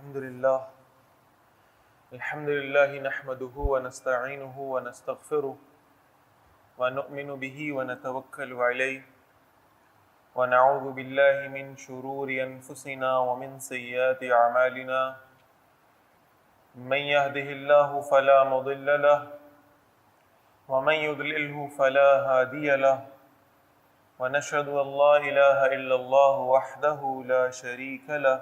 الحمد لله نحمده ونستعينه ونستغفره ونؤمن به ونتوكل عليه ونعوذ بالله من شرور أنفسنا ومن سيئات أعمالنا من يهده الله فلا مضل له ومن يضلله فلا هادي له ونشهد أن لا إله إلا الله وحده لا شريك له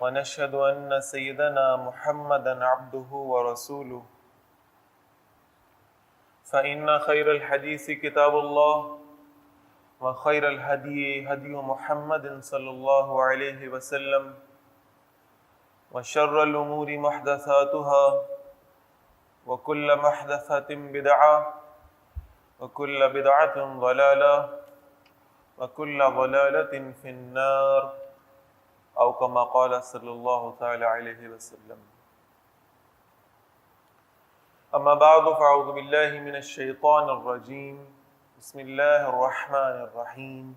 ونشهد أن سيدنا محمدا عبده ورسوله فإن خير الحديث كتاب الله وخير الهدي هدي محمد صلى الله عليه وسلم وشر الأمور محدثاتها وكل محدثة بدعة وكل بدعة ضلالة وكل ضلالة في النار أو كما قال صلى الله تعالى عليه وسلم. أما بعد فأعوذ بالله من الشيطان الرجيم. بسم الله الرحمن الرحيم.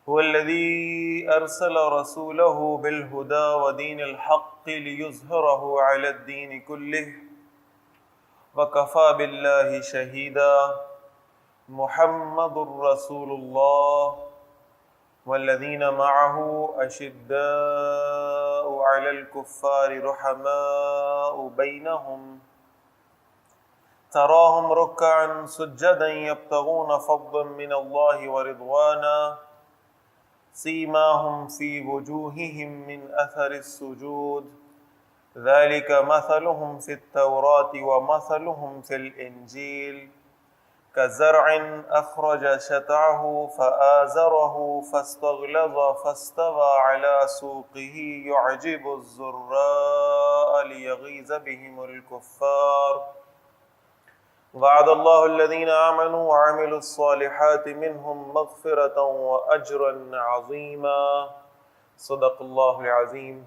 هو الذي أرسل رسوله بالهدى ودين الحق ليظهره على الدين كله وكفى بالله شهيدا. محمد رسول الله والذين معه أشداء على الكفار رحماء بينهم تراهم ركعا سجدا يبتغون فضلا من الله ورضوانا سيماهم في وجوههم من أثر السجود ذلك مثلهم في التوراة ومثلهم في الإنجيل كزرع أخرج شطأه فآزره فاستغلظ فاستوى على سوقه يعجب الزراء ليغيظ بهم الكفار وعد الله الذين آمنوا وعملوا الصالحات منهم مغفرة وأجرا عظيما. صدق الله العظيم.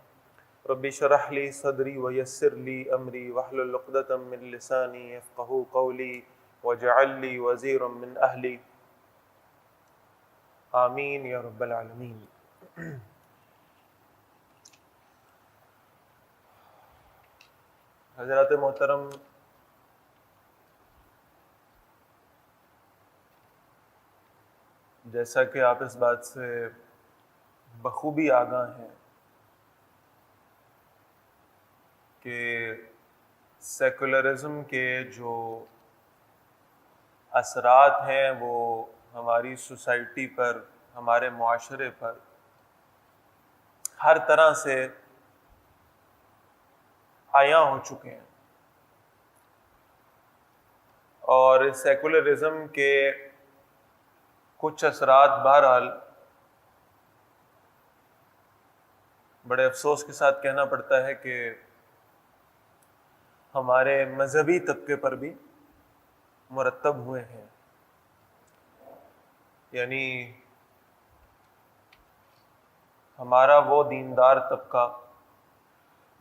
رب اشرح لي صدري ويسر لي أمري واحلل عقدة من لساني يفقهوا قولي وجعل لي وزيرا من أهلي. آمین یا رب العالمین. حضرات محترم، جیسا کہ آپ اس بات سے بخوبی آگاہ ہیں کہ سیکولرزم کے جو اثرات ہیں وہ ہماری سوسائٹی پر، ہمارے معاشرے پر ہر طرح سے عیاں ہو چکے ہیں، اور اس سیکولرزم کے کچھ اثرات بہرحال بڑے افسوس کے ساتھ کہنا پڑتا ہے کہ ہمارے مذہبی طبقے پر بھی مرتب ہوئے ہیں. یعنی ہمارا وہ دیندار طبقہ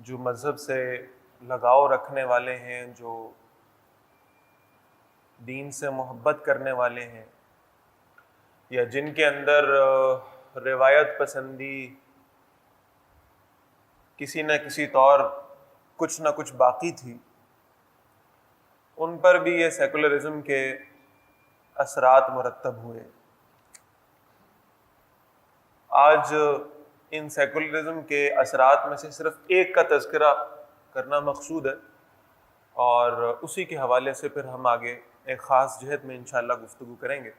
جو مذہب سے لگاؤ رکھنے والے ہیں، جو دین سے محبت کرنے والے ہیں، یا جن کے اندر روایت پسندی کسی نہ کسی طور کچھ نہ کچھ باقی تھی، ان پر بھی یہ سیکولرزم کے اثرات مرتب ہوئے. آج ان سیکولرزم کے اثرات میں سے صرف ایک کا تذکرہ کرنا مقصود ہے، اور اسی کے حوالے سے پھر ہم آگے ایک خاص جہت میں انشاءاللہ گفتگو کریں گے.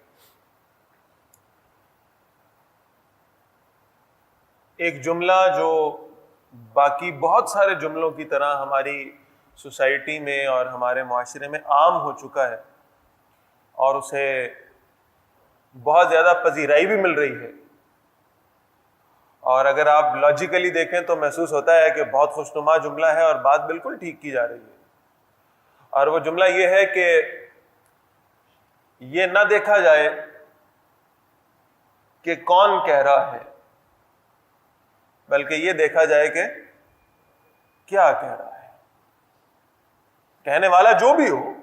ایک جملہ جو باقی بہت سارے جملوں کی طرح ہماری سوسائٹی میں اور ہمارے معاشرے میں عام ہو چکا ہے، اور اسے بہت زیادہ پذیرائی بھی مل رہی ہے، اور اگر آپ لاجیکلی دیکھیں تو محسوس ہوتا ہے کہ بہت خوشنما جملہ ہے اور بات بالکل ٹھیک کی جا رہی ہے. اور وہ جملہ یہ ہے کہ یہ نہ دیکھا جائے کہ کون کہہ رہا ہے، بلکہ یہ دیکھا جائے کہ کیا کہہ رہا ہے. کہنے والا جو بھی ہو،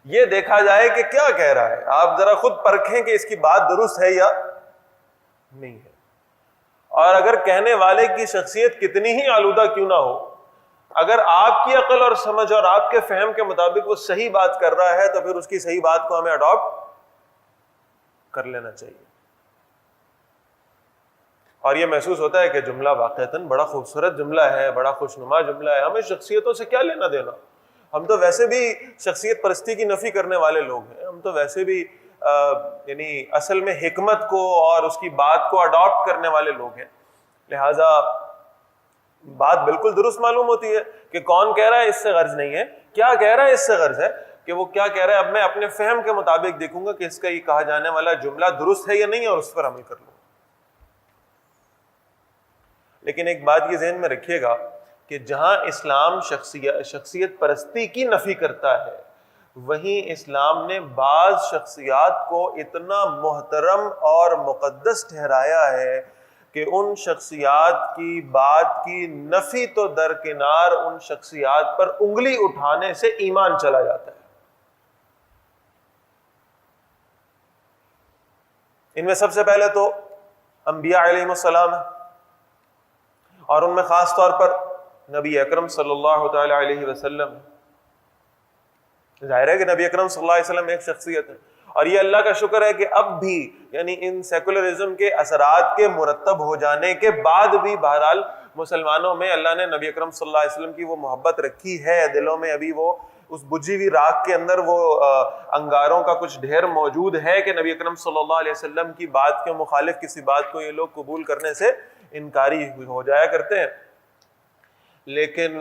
یہ دیکھا جائے کہ کیا کہہ رہا ہے. آپ ذرا خود پرکھیں کہ اس کی بات درست ہے یا نہیں ہے. اور اگر کہنے والے کی شخصیت کتنی ہی آلودہ کیوں نہ ہو، اگر آپ کی عقل اور سمجھ اور آپ کے فہم کے مطابق وہ صحیح بات کر رہا ہے تو پھر اس کی صحیح بات کو ہمیں اڈاپٹ کر لینا چاہیے۔ اور یہ محسوس ہوتا ہے کہ جملہ واقعتاً بڑا خوبصورت جملہ ہے، بڑا خوشنما جملہ ہے، ہمیں شخصیتوں سے کیا لینا دینا، ہم تو ویسے بھی شخصیت پرستی کی نفی کرنے والے لوگ ہیں، ہم تو ویسے بھی یعنی اصل میں حکمت کو اور اس کی بات کو اڈاپٹ کرنے والے لوگ ہیں۔ لہٰذا بات بالکل درست معلوم ہوتی ہے کہ کون کہہ رہا ہے اس سے غرض نہیں ہے، کیا کہہ رہا ہے اس سے غرض ہے، کہ وہ کیا کہہ رہا ہے اب میں اپنے فہم کے مطابق دیکھوں گا کہ اس کا یہ کہا جانے والا جملہ درست ہے یا نہیں اور اس پر عمل کر لوں۔ لیکن ایک بات یہ ذہن میں رکھیے گا کہ جہاں اسلام شخصیت پرستی کی نفی کرتا ہے، وہیں اسلام نے بعض شخصیات کو اتنا محترم اور مقدس ٹھہرایا ہے کہ ان شخصیات کی بات کی نفی تو درکنار، ان شخصیات پر انگلی اٹھانے سے ایمان چلا جاتا ہے۔ ان میں سب سے پہلے تو انبیاء علیہ السلام ہیں، اور ان میں خاص طور پر نبی اکرم صلی اللہ تعالی علیہ وسلم۔ ظاہر ہے کہ نبی اکرم صلی اللہ علیہ وسلم ایک شخصیت ہے، اور یہ اللہ کا شکر ہے کہ اب بھی یعنی ان سیکولرزم کے اثرات کے مرتب ہو جانے کے بعد بھی بہرحال مسلمانوں میں اللہ نے نبی اکرم صلی اللہ علیہ وسلم کی وہ محبت رکھی ہے، دلوں میں ابھی وہ اس بجھی ہوئی راکھ کے اندر وہ انگاروں کا کچھ ڈھیر موجود ہے کہ نبی اکرم صلی اللہ علیہ وسلم کی بات کے مخالف کسی بات کو یہ لوگ قبول کرنے سے انکاری ہو جایا کرتے ہیں۔ لیکن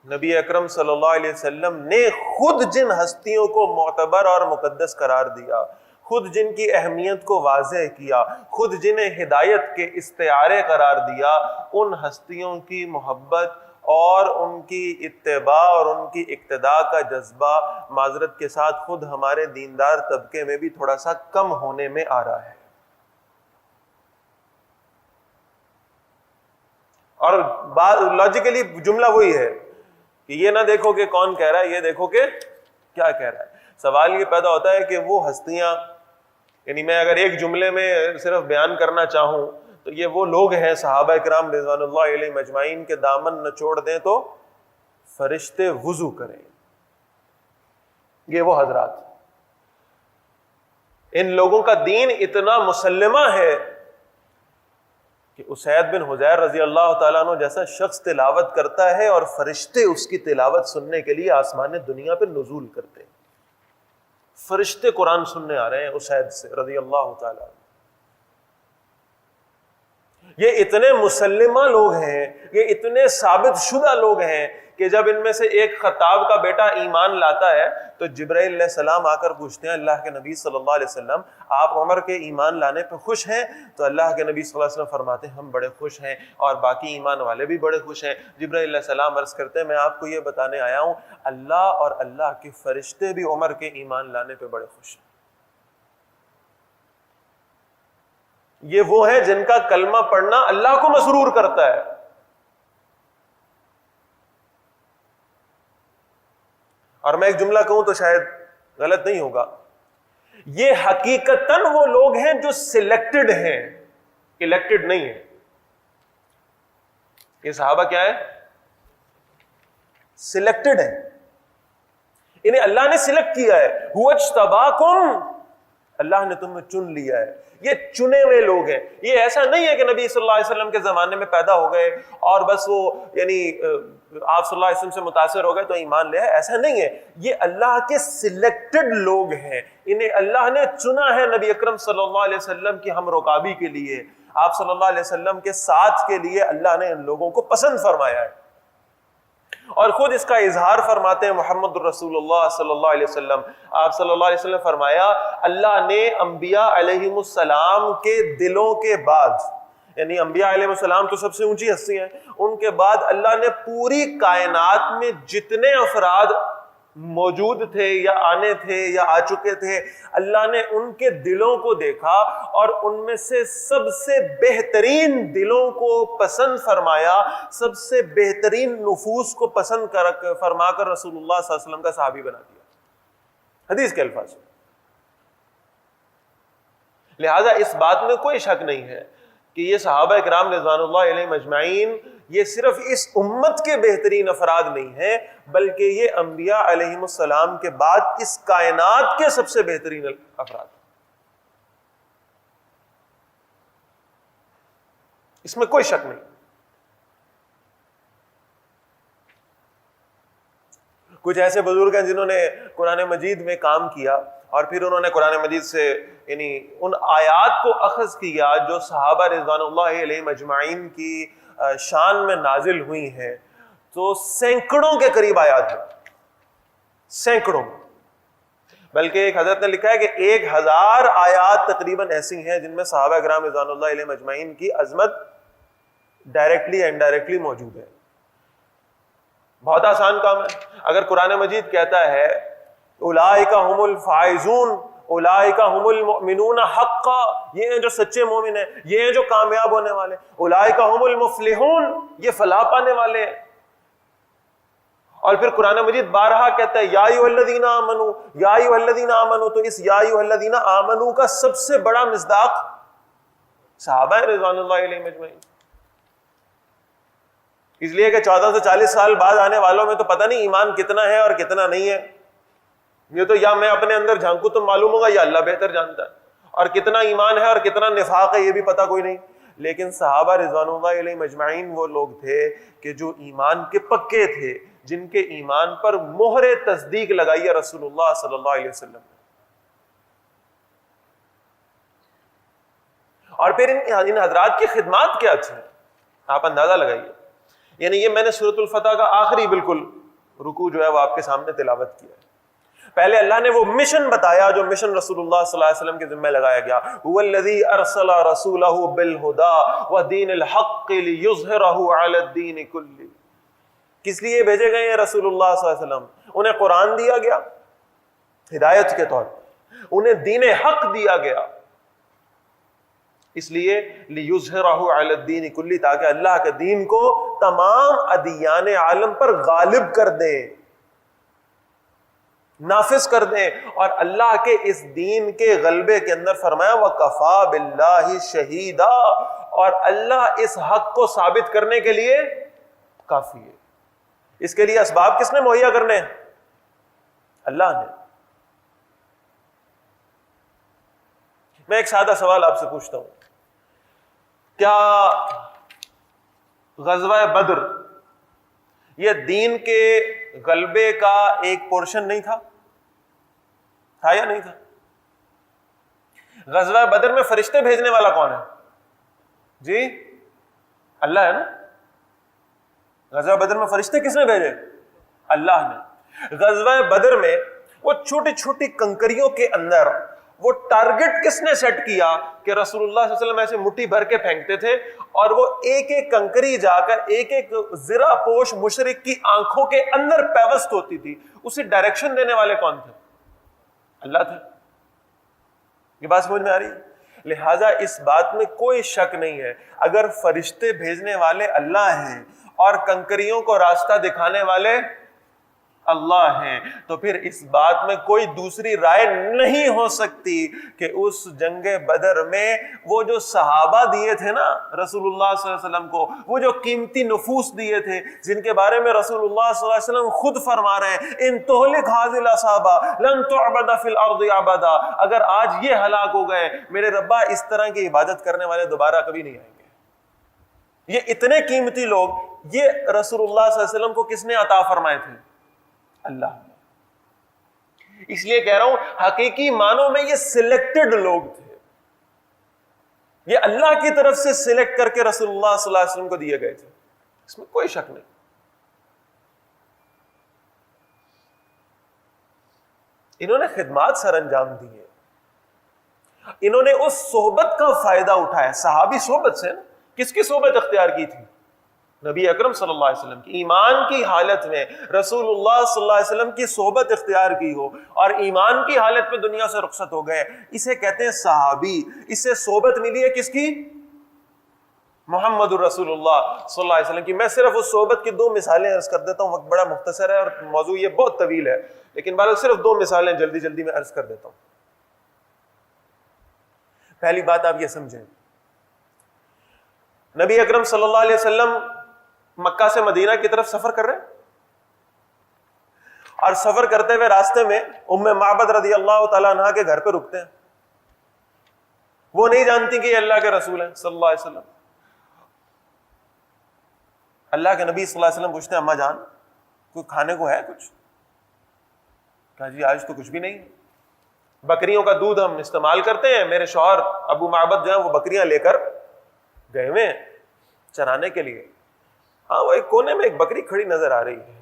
نبی اکرم صلی اللہ علیہ وسلم نے خود جن ہستیوں کو معتبر اور مقدس قرار دیا، خود جن کی اہمیت کو واضح کیا، خود جنہیں ہدایت کے استعارے قرار دیا، ان ہستیوں کی محبت اور ان کی اتباع اور ان کی اقتداء کا جذبہ معذرت کے ساتھ خود ہمارے دیندار طبقے میں بھی تھوڑا سا کم ہونے میں آ رہا ہے۔ اور لاجیکلی جملہ وہی ہے کہ یہ نہ دیکھو کہ کون کہہ رہا ہے، یہ دیکھو کہ کیا کہہ رہا ہے۔ سوال یہ پیدا ہوتا ہے کہ وہ ہستیاں، یعنی میں اگر ایک جملے میں صرف بیان کرنا چاہوں تو یہ وہ لوگ ہیں صحابہ کرام رضوان اللہ علیہم اجمعین کے دامن نچوڑ دیں تو فرشتے وضو کریں، یہ وہ حضرات۔ ان لوگوں کا دین اتنا مسلمہ ہے کہ اسید بن حضیر رضی اللہ تعالیٰ عنہ جیسا شخص تلاوت کرتا ہے اور فرشتے اس کی تلاوت سننے کے لیے آسمان دنیا پہ نزول کرتے ہیں، فرشتے قرآن سننے آ رہے ہیں اسید سے رضی اللہ تعالیٰ عنہ۔ یہ اتنے مسلمہ لوگ ہیں، یہ اتنے ثابت شدہ لوگ ہیں کہ جب ان میں سے ایک خطاب کا بیٹا ایمان لاتا ہے تو جبرائیل علیہ السلام آ کر پوچھتے ہیں اللہ کے نبی صلی اللہ علیہ وسلم آپ عمر کے ایمان لانے پہ خوش ہیں؟ تو اللہ کے نبی صلی اللہ علیہ وسلم فرماتے ہیں ہم بڑے خوش ہیں اور باقی ایمان والے بھی بڑے خوش ہیں۔ جبرائیل علیہ السلام عرض کرتے ہیں میں آپ کو یہ بتانے آیا ہوں اللہ اور اللہ کے فرشتے بھی عمر کے ایمان لانے پہ بڑے خوش ہیں۔ یہ وہ ہیں جن کا کلمہ پڑھنا اللہ کو مسرور کرتا ہے۔ اور میں ایک جملہ کہوں تو شاید غلط نہیں ہوگا، یہ حقیقتاً وہ لوگ ہیں جو سلیکٹڈ ہیں، الیکٹڈ نہیں ہیں۔ یہ صحابہ کیا ہے؟ سلیکٹڈ ہیں، انہیں اللہ نے سلیکٹ کیا ہے۔ هو اجتباکم، اللہ نے تمہیں چن لیا ہے، یہ چنے ہوئے لوگ ہیں۔ یہ ایسا نہیں ہے کہ نبی صلی اللہ علیہ وسلم کے زمانے میں پیدا ہو گئے اور بس وہ یعنی آپ صلی اللہ علیہ وسلم سے متاثر ہو گئے تو ایمان لے آئے، ایسا نہیں ہے۔ یہ اللہ کے سلیکٹڈ لوگ ہیں، انہیں اللہ نے چنا ہے نبی اکرم صلی اللہ علیہ وسلم کی ہم رکابی کے لیے، آپ صلی اللہ علیہ وسلم کے ساتھ کے لیے اللہ نے ان لوگوں کو پسند فرمایا ہے۔ اور خود اس کا اظہار فرماتے ہیں محمد الرسول اللہ صلی اللہ علیہ وسلم۔ آپ صلی اللہ علیہ وسلم فرمایا اللہ نے انبیاء علیہم السلام کے دلوں کے بعد، یعنی انبیاء علیہ السلام تو سب سے اونچی ہستی ہیں، ان کے بعد اللہ نے پوری کائنات میں جتنے افراد موجود تھے یا آنے تھے یا آ چکے تھے، اللہ نے ان کے دلوں کو دیکھا اور ان میں سے سب سے بہترین دلوں کو پسند فرمایا، سب سے بہترین نفوس کو پسند فرما کر رسول اللہ صلی اللہ علیہ وسلم کا صحابی بنا دیا، حدیث کے الفاظ میں۔ لہذا اس بات میں کوئی شک نہیں ہے کہ یہ صحابہ کرام رضوان اللہ علیہم اجمعین یہ صرف اس امت کے بہترین افراد نہیں ہیں، بلکہ یہ انبیاء علیہم السلام کے بعد اس کائنات کے سب سے بہترین افراد، اس میں کوئی شک نہیں۔ کچھ ایسے بزرگ ہیں جنہوں نے قرآن مجید میں کام کیا اور پھر انہوں نے قرآن مجید سے یعنی ان آیات کو اخذ کیا جو صحابہ رضوان اللہ علیہم اجمعین کی شان میں نازل ہوئی ہیں، تو سینکڑوں کے قریب آیات ہیں، سینکڑوں، بلکہ ایک حضرت نے لکھا ہے کہ 1000 آیات تقریباً ایسی ہیں جن میں صحابہ کرام رضوان اللہ علیہم اجمعین کی عظمت ڈائریکٹلی انڈائریکٹلی موجود ہے۔ بہت آسان کام ہے۔ اگر قرآن مجید کہتا ہے اولئک هم الفائزون، اولئک هم المؤمنون حقا، یہ ہیں جو سچے مومن ہیں، یہ ہیں جو کامیاب ہونے والے، اولئک هم المفلحون، یہ فلاح پانے والے ہیں۔ اور پھر قرآن مجید بارہا کہتا ہے یا ایھا الذین آمنوا، یا ایھا الذین آمنوا، تو اس یا ایھا الذین آمنوا کا سب سے بڑا مصداق صحابہ رضوان اللہ علیہم اجمعین، اس لیے کہ 1440 سال بعد آنے والوں میں تو پتہ نہیں ایمان کتنا ہے اور کتنا نہیں ہے، یہ تو یا میں اپنے اندر جھانکوں تو معلوم ہوگا یا اللہ بہتر جانتا ہے، اور کتنا ایمان ہے اور کتنا نفاق ہے یہ بھی پتہ کوئی نہیں۔ لیکن صحابہ رضوان اللہ علیہم اجمعین وہ لوگ تھے کہ جو ایمان کے پکے تھے، جن کے ایمان پر مہر تصدیق لگائی ہے رسول اللہ صلی اللہ علیہ وسلم نے۔ اور پھر ان حضرات کی خدمات کیا تھی آپ اندازہ لگائیے، یعنی یہ میں نے سورۃ الفتح کا آخری بالکل رکوع جو ہے وہ آپ کے سامنے تلاوت کیا ہے۔ پہلے اللہ نے وہ مشن بتایا جو مشن رسول اللہ صلی اللہ علیہ وسلم کے ذمہ لگایا گیا، هو الذی ارسل رسولہ بالہدی ودین الحق لیظہرہ علی الدین کلہ۔ کس لیے بھیجے گئے ہیں رسول اللہ صلی اللہ علیہ وسلم؟ انہیں قرآن دیا گیا ہدایت کے طور پر، انہیں دین حق دیا گیا، اس لیے لیظہرہ علی الدین کلہ، تاکہ اللہ کے دین کو تمام ادیان عالم پر غالب کر دیں، نافذ کر دیں۔ اور اللہ کے اس دین کے غلبے کے اندر فرمایا وَكَفَى بِاللَّهِ شَهِيدًا، اور اللہ اس حق کو ثابت کرنے کے لیے کافی ہے۔ اس کے لیے اسباب کس نے مہیا کرنے ہیں؟ اللہ نے۔ میں ایک سادہ سوال آپ سے پوچھتا ہوں، کیا غزوہ بدر یہ دین کے غلبے کا ایک پورشن نہیں تھا یا نہیں تھا؟ غزوہ بدر میں فرشتے بھیجنے والا کون ہے؟ جی اللہ ہے نا۔ غزوہ بدر میں فرشتے کس نے بھیجے؟ اللہ نے۔ غزوہ بدر میں وہ چھوٹی چھوٹی کنکریوں کے اندر وہ ٹارگٹ کس نے سیٹ کیا کہ رسول اللہ صلی اللہ علیہ وسلم ایسے مٹھی بھر کے پھینکتے تھے اور وہ ایک ایک کنکری جا کر ایک ایک زرہ پوش مشرک کی آنکھوں کے اندر پیوست ہوتی تھی، اسے ڈائریکشن دینے والے کون تھے؟ اللہ تھے۔ یہ بات سمجھ میں آ رہی ہے؟ لہٰذا اس بات میں کوئی شک نہیں ہے، اگر فرشتے بھیجنے والے اللہ ہیں اور کنکریوں کو راستہ دکھانے والے اللہ ہیں، تو پھر اس بات میں کوئی دوسری رائے نہیں ہو سکتی کہ اس جنگ بدر میں وہ جو صحابہ دیے تھے نا رسول اللہ صلی اللہ علیہ وسلم کو، وہ جو قیمتی نفوس دیے تھے جن کے بارے میں رسول اللہ صلی اللہ علیہ وسلم خود فرما رہے ہیں ان تہلک ھذی الاصحابہ لن تعبد فی الارض ابدا، اگر آج یہ ہلاک ہو گئے میرے ربا اس طرح کی عبادت کرنے والے دوبارہ کبھی نہیں آئیں گے۔ یہ اتنے قیمتی لوگ، یہ رسول اللہ صلی اللہ علیہ وسلم کو کس نے عطا فرمائے تھے؟ اللہ نے۔ اس لیے کہہ رہا ہوں حقیقی معنوں میں یہ سلیکٹڈ لوگ تھے، یہ اللہ کی طرف سے سلیکٹ کر کے رسول اللہ صلی اللہ علیہ وسلم کو دیے گئے تھے، اس میں کوئی شک نہیں۔ انہوں نے خدمات سر انجام دی ہیں، انہوں نے اس صحبت کا فائدہ اٹھایا۔ صحابی صحبت سے کس کی صحبت اختیار کی تھی؟ نبی اکرم صلی اللہ علیہ وسلم کی۔ ایمان کی حالت میں رسول اللہ صلی اللہ علیہ وسلم کی صحبت اختیار کی ہو اور ایمان کی حالت میں دنیا سے رخصت ہو گئے، اسے کہتے ہیں صحابی۔ اس سے صحبت ملی ہے کس کی؟ محمد الرسول اللہ صلی اللہ علیہ وسلم کی۔ میں صرف اس صحبت کی 2 مثالیں عرض کر دیتا ہوں، وقت بڑا مختصر ہے اور موضوع یہ بہت طویل ہے، لیکن بہرحال صرف 2 مثالیں جلدی جلدی میں عرض کر دیتا ہوں۔ پہلی بات آپ یہ سمجھیں نبی اکرم صلی اللہ علیہ وسلم مکہ سے مدینہ کی طرف سفر کر رہے ہیں، اور سفر کرتے ہوئے راستے میں ام معبد رضی اللہ تعالیٰ عنہ کے گھر پہ رکتے ہیں. وہ نہیں جانتی کہ یہ اللہ کے رسول ہیں صلی اللہ علیہ وسلم. اللہ کے نبی صلی اللہ علیہ وسلم پوچھتے ہیں اماں جان کوئی کھانے کو ہے کچھ؟ کہا جی آج تو کچھ بھی نہیں، بکریوں کا دودھ ہم استعمال کرتے ہیں، میرے شوہر ابو معبد جو ہیں وہ بکریاں لے کر گئے ہوئے ہیں چرانے کے لیے. ہاں وہ ایک کونے میں ایک بکری کھڑی نظر آ رہی ہے،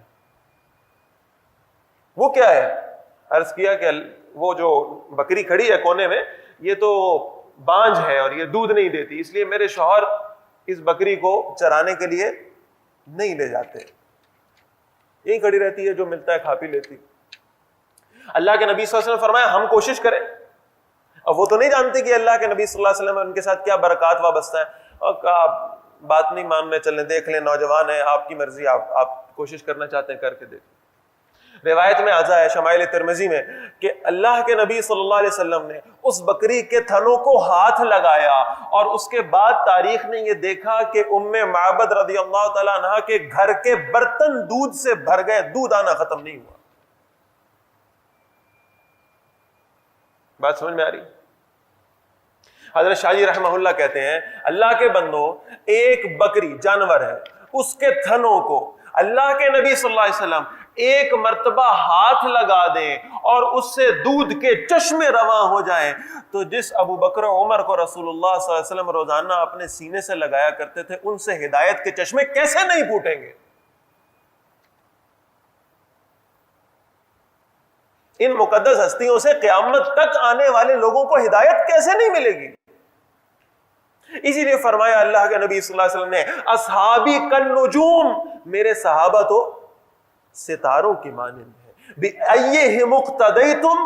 وہ کیا ہے؟ عرض کیا کہ وہ جو بکری کھڑی ہے کونے میں یہ تو بانجھ ہے اور یہ دودھ نہیں دیتی، اس لیے میرے شوہر اس بکری کو چرانے کے لیے نہیں لے جاتے، یہی کھڑی رہتی ہے، جو ملتا ہے کھا پی لیتی. اللہ کے نبی صلی اللہ علیہ وسلم فرمایا ہم کوشش کریں. اور وہ تو نہیں جانتے کہ اللہ کے نبی صلی اللہ علیہ وسلم ان کے ساتھ کیا برکات وابستہ ہے، اور کہا بات نہیں ماننے چلیں، دیکھ لیں نوجوان ہیں، آپ کی مرضی، آپ کوشش کرنا چاہتے ہیں کر کے دیکھیں. روایت میں آتا ہے شمائل ترمذی میں کہ اللہ کے نبی صلی اللہ علیہ وسلم نے اس بکری کے تھنوں کو ہاتھ لگایا، اور اس کے بعد تاریخ نے یہ دیکھا کہ ام معبد رضی اللہ تعالیٰ عنہ کے گھر کے برتن دودھ سے بھر گئے، دودھ آنا ختم نہیں ہوا. بات سمجھ میں آ رہی؟ حضرت شاہ جی رحمہ اللہ کہتے ہیں اللہ کے بندو، ایک بکری جانور ہے، اس کے تھنوں کو اللہ کے نبی صلی اللہ علیہ وسلم ایک مرتبہ ہاتھ لگا دیں اور اس سے دودھ کے چشمے رواں ہو جائیں، تو جس ابو بکر و عمر کو رسول اللہ صلی اللہ علیہ وسلم روزانہ اپنے سینے سے لگایا کرتے تھے، ان سے ہدایت کے چشمے کیسے نہیں پھوٹیں گے؟ ان مقدس ہستیوں سے قیامت تک آنے والے لوگوں کو ہدایت کیسے نہیں ملے گی؟ اسی لیے فرمایا اللہ کے نبی صلی اللہ علیہ وسلم نے اصحابی کالنجوم، میرے صحابہ تو ستاروں کی مانند ہے، بِأَيِّهِمُ اقْتَدَيْتُمْ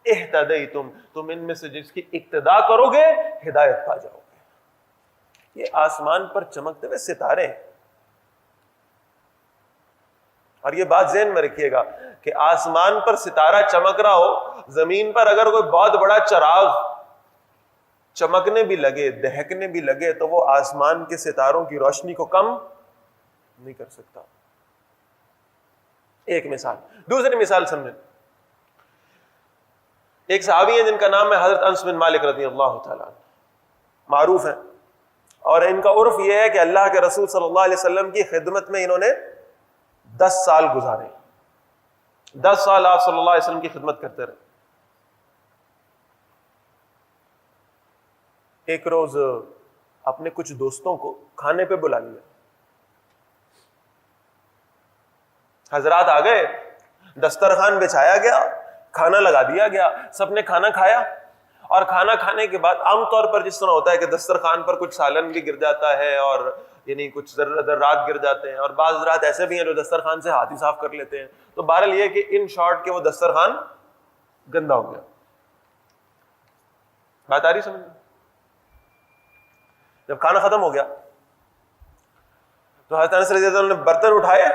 اِهْتَدَيْتُمْ، تم ان میں سے جس کی اقتداء کرو گے ہدایت پا جاؤ گے. یہ آسمان پر چمکتے ہوئے ستارے ہیں. اور یہ بات ذہن میں رکھیے گا کہ آسمان پر ستارہ چمک رہا ہو، زمین پر اگر کوئی بہت بڑا چراغ چمکنے بھی لگے، دہکنے بھی لگے، تو وہ آسمان کے ستاروں کی روشنی کو کم نہیں کر سکتا. ایک مثال. دوسری مثال سمجھیں. ایک صحابی ہیں جن کا نام ہے حضرت انس بن مالک رضی اللہ تعالیٰ عنہ، معروف ہیں، اور ان کا عرف یہ ہے کہ اللہ کے رسول صلی اللہ علیہ وسلم کی خدمت میں انہوں نے 10 سال گزارے. 10 سال آپ صلی اللہ علیہ وسلم کی خدمت کرتے رہے. ایک روز اپنے کچھ دوستوں کو کھانے پہ بلا لیا. حضرات آ گئے، دسترخوان بچھایا گیا، کھانا لگا دیا گیا، سب نے کھانا کھایا. اور کھانا کھانے کے بعد عام طور پر جس طرح ہوتا ہے کہ دسترخوان پر کچھ سالن بھی گر جاتا ہے، اور یعنی کچھ ذرات گر جاتے ہیں، اور بعض حضرات ایسے بھی ہیں جو دسترخوان سے ہاتھ ہی صاف کر لیتے ہیں. تو بہرحال یہ کہ ان شارٹ کے وہ دسترخوان گندا ہو گیا. بات آ رہی سمجھ؟ جب کھانا ختم ہو گیا تو حضرت انس رضی اللہ عنہ نے برتن اٹھائے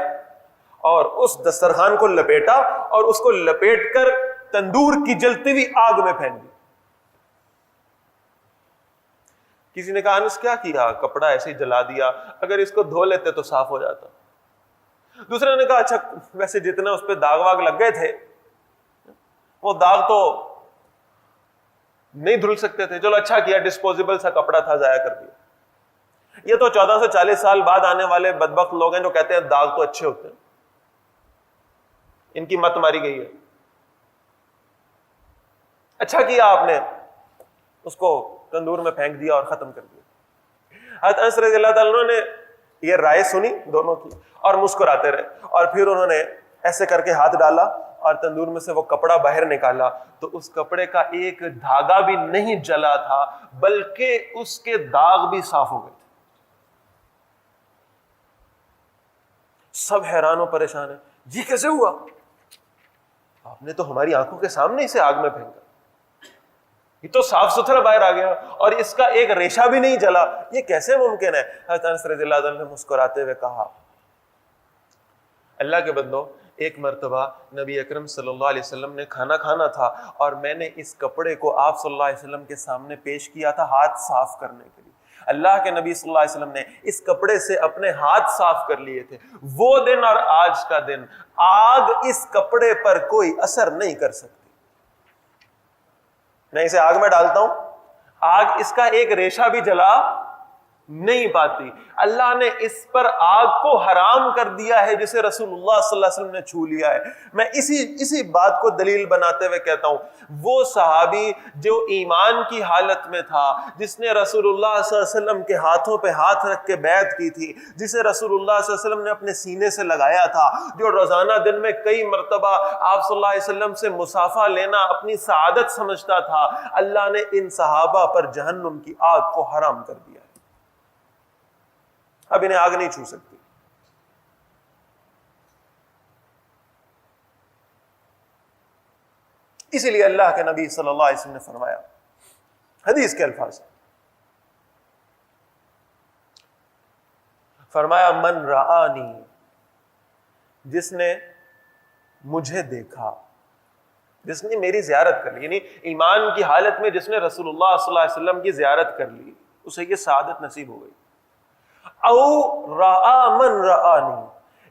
اور اس دسترخوان کو لپیٹا، اور اس کو لپیٹ کر تندور کی جلتی ہوئی آگ میں پھینک دی. کسی نے کہا انس کیا کیا؟ کپڑا ایسے ہی جلا دیا، اگر اس کو دھو لیتے تو صاف ہو جاتا. دوسرے نے کہا اچھا ویسے جتنے اس پہ داغ واغ لگ گئے تھے وہ داغ تو نہیں دھل سکتے تھے، چلو اچھا کیا، ڈسپوزیبل سا کپڑا تھا، ضائع کر دیا. یہ تو 1440 سال بعد آنے والے بدبخت لوگ ہیں جو کہتے ہیں داغ تو اچھے ہوتے ہیں. ان کی مت ماری گئی ہے. اچھا کیا آپ نے اس کو تندور میں پھینک دیا اور ختم کر دیا. حضرت انس رضی اللہ تعالیٰ نے یہ رائے سنی دونوں کی اور مسکراتے رہے، اور پھر انہوں نے ایسے کر کے ہاتھ ڈالا اور تندور میں سے وہ کپڑا باہر نکالا تو اس کپڑے کا ایک دھاگا بھی نہیں جلا تھا، بلکہ اس کے داغ بھی صاف ہو گئے تھے. سب حیران و پریشان ہیں، یہ کیسے ہوا؟ آپ نے تو ہماری آنکھوں کے سامنے اسے آگ میں پھینکا، یہ تو صاف ستھرا باہر آ گیا اور اس کا ایک ریشہ بھی نہیں جلا، یہ کیسے ممکن ہے؟ حضرت انس رضی اللہ عنہ نے مسکراتے ہوئے کہا اللہ کے بندو، ایک مرتبہ نبی اکرم صلی اللہ علیہ وسلم نے کھانا کھانا تھا اور میں نے اس کپڑے کو آپ صلی اللہ علیہ وسلم کے سامنے پیش کیا تھا ہاتھ صاف کرنے کے لیے. اللہ کے نبی صلی اللہ علیہ وسلم نے اس کپڑے سے اپنے ہاتھ صاف کر لیے تھے. وہ دن اور آج کا دن آگ اس کپڑے پر کوئی اثر نہیں کر سکتی. میں اسے آگ میں ڈالتا ہوں, آگ اس کا ایک ریشہ بھی جلا نہیں پاتی. اللہ نے اس پر آگ کو حرام کر دیا ہے جسے رسول اللہ صلی اللہ علیہ وسلم نے چھو لیا ہے. میں اسی بات کو دلیل بناتے ہوئے کہتا ہوں, وہ صحابی جو ایمان کی حالت میں تھا, جس نے رسول اللہ صلی اللہ علیہ وسلم کے ہاتھوں پہ ہاتھ رکھ کے بیعت کی تھی, جسے رسول اللہ صلی اللہ علیہ وسلم نے اپنے سینے سے لگایا تھا, جو روزانہ دن میں کئی مرتبہ آپ صلی اللہ علیہ وسلم سے مصافحہ لینا اپنی سعادت سمجھتا تھا, اللہ نے ان صحابہ پر جہنم کی آگ کو حرام کر دیا. اب انہیں آگ نہیں چھو سکتی. اسی لیے اللہ کے نبی صلی اللہ علیہ وسلم نے فرمایا, حدیث کے الفاظ, فرمایا من رآنی, جس نے مجھے دیکھا, جس نے میری زیارت کر لی, یعنی ایمان کی حالت میں جس نے رسول اللہ صلی اللہ علیہ وسلم کی زیارت کر لی, اسے یہ سعادت نصیب ہو گئی. او رآ من رآنی,